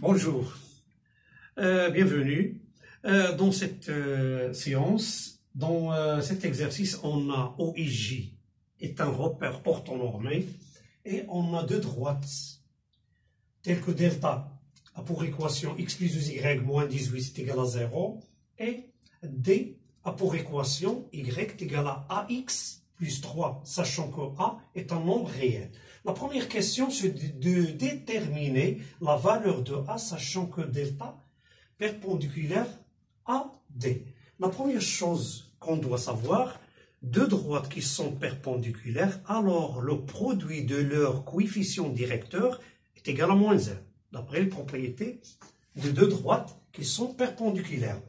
Bonjour, bienvenue dans cette séance. Dans cet exercice, on a OIJ est un repère orthonormé et on a deux droites telles que delta a pour équation x plus 2y moins 18 est égal à 0 et d a pour équation y est égal à ax plus 3, sachant que a est un nombre réel. La première question, c'est de déterminer la valeur de a, sachant que delta perpendiculaire à d. La première chose qu'on doit savoir, deux droites qui sont perpendiculaires, alors le produit de leur coefficient directeur est égal à moins 1, d'après les propriétés de deux droites qui sont perpendiculaires.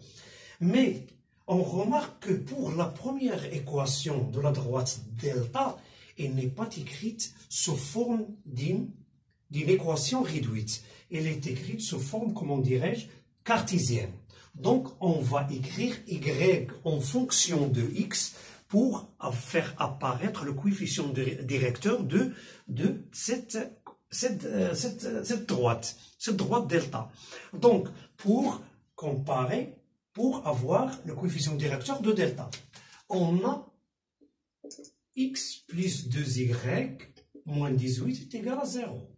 Mais on remarque que pour la première équation de la droite delta, elle n'est pas écrite sous forme d'une équation réduite. Elle est écrite sous forme, comment dirais-je, cartésienne. Donc, on va écrire y en fonction de x pour faire apparaître le coefficient directeur de cette droite delta. Donc, pour comparer, pour avoir le coefficient directeur de delta, on a x plus 2y moins 18 est égal à 0.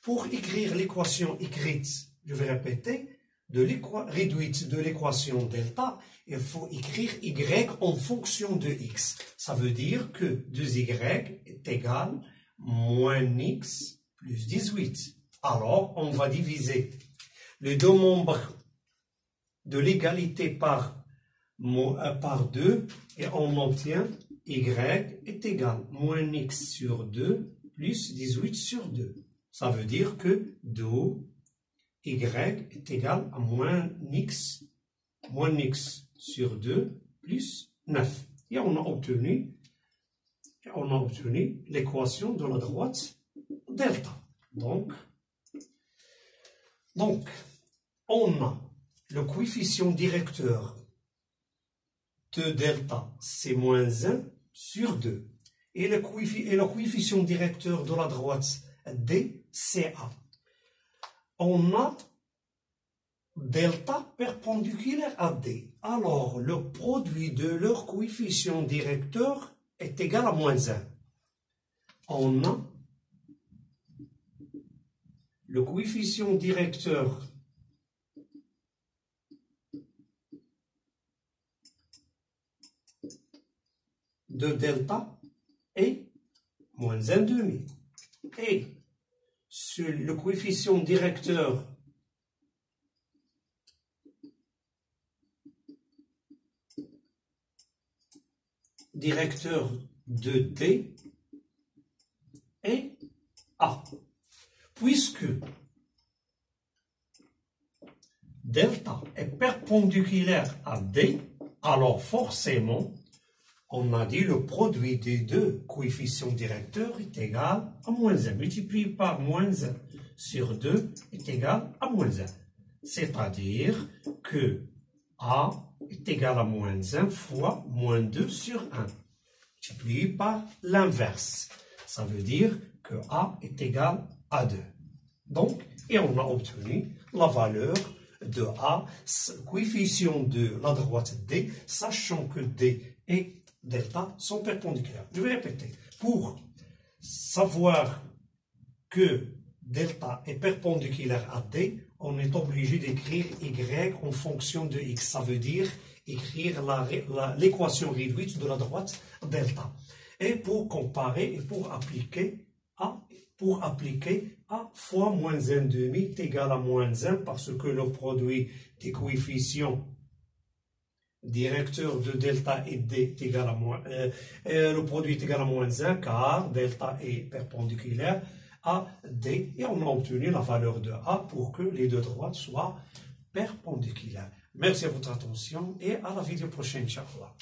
Pour écrire l'équation écrite, je vais répéter, réduite de l'équation delta, il faut écrire y en fonction de x. Ça veut dire que 2y est égal à moins x plus 18. Alors, on va diviser les deux membres de l'égalité par 2 et on obtient y est égal à moins x sur 2 plus 18 sur 2. Ça veut dire que y est égal à moins x sur 2 plus 9. Et on a obtenu l'équation de la droite delta. Donc, on a le coefficient directeur de delta, c'est moins 1 sur 2. Et le coefficient directeur de la droite d, c'est a. On a delta perpendiculaire à d. Alors, le produit de leur coefficient directeur est égal à moins 1. On a le coefficient directeur de delta est moins 1,5. Et sur le coefficient directeur de D est A. Puisque delta est perpendiculaire à D, alors forcément, on a dit le produit des deux coefficients directeurs est égal à moins 1. Multiplié par moins 1 sur 2 est égal à moins 1. C'est-à-dire que A est égal à moins 1 fois moins 2 sur 1. Multiplié par l'inverse. Ça veut dire que A est égal à 2. Donc, et on a obtenu la valeur de A, coefficient de la droite D, sachant que D et delta sont perpendiculaires. Je vais répéter. Pour savoir que delta est perpendiculaire à D, on est obligé d'écrire y en fonction de x. Ça veut dire écrire l'équation réduite de la droite delta. Et pour comparer et pour appliquer a fois moins 1,5 est égal à moins 1 parce que le produit des coefficients directeur de delta et d est égal à moins, le produit est égal à moins 1 car delta est perpendiculaire à d et on a obtenu la valeur de a pour que les deux droites soient perpendiculaires. Merci à votre attention et à la vidéo prochaine, Inch'Allah.